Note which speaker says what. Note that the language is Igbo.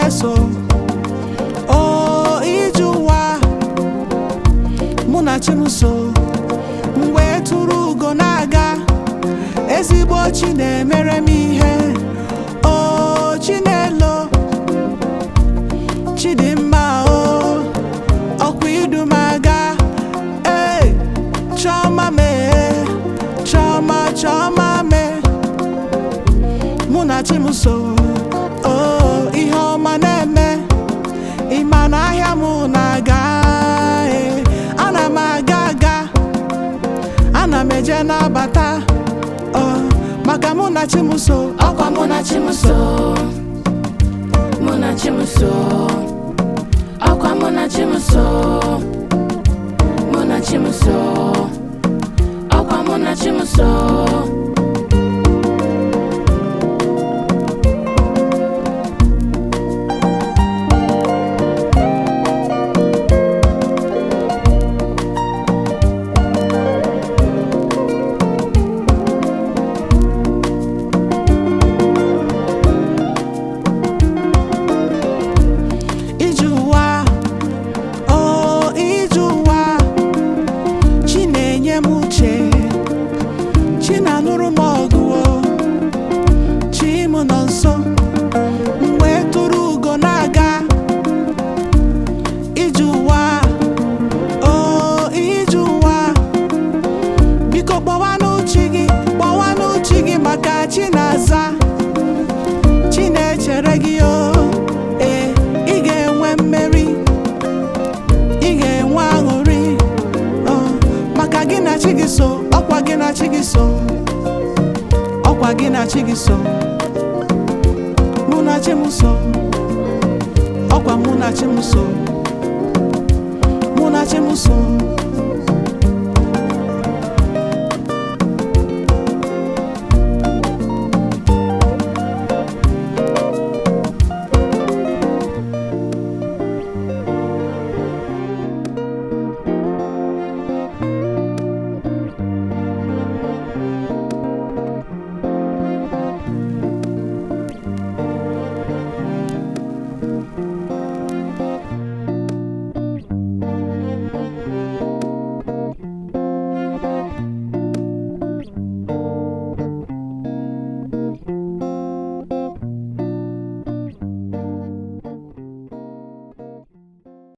Speaker 1: na-eso. O ije ụwa Munachimso, mgbe tụrụ ugo na-aga, ezigbo chi na-emere m ihe. O Chinelo, Chidimma, o ọkwa idumaga. Chọma mee, chọma mee Munachimso, o ihe ọma na-eme. Ịma na ahịa m na-aga, ana m aga, ana m eje na-abata, maka Munachimso.
Speaker 2: Ọkwa Munachimso, Munachimso, ọkwa Munachimso, Munachimso, ọkwa Munachimso.
Speaker 1: Chi na-anụrụ m ọgụ, chi m nọ nso, mgbe tụrụ ugo na-aga. Ije ụwa, o ije ụwa, biko kpọwanụ chi gị, maka chi na-aza, chi na-echere gị. Ị ga-enwe mmeri, ị ga-enwe aṅụrị, maka gị na chi gị so. Ọkwa gị na chi gị so, ọkwa gị na chi gị so. Munachimso, ọkwa Munachimso, Munachimso.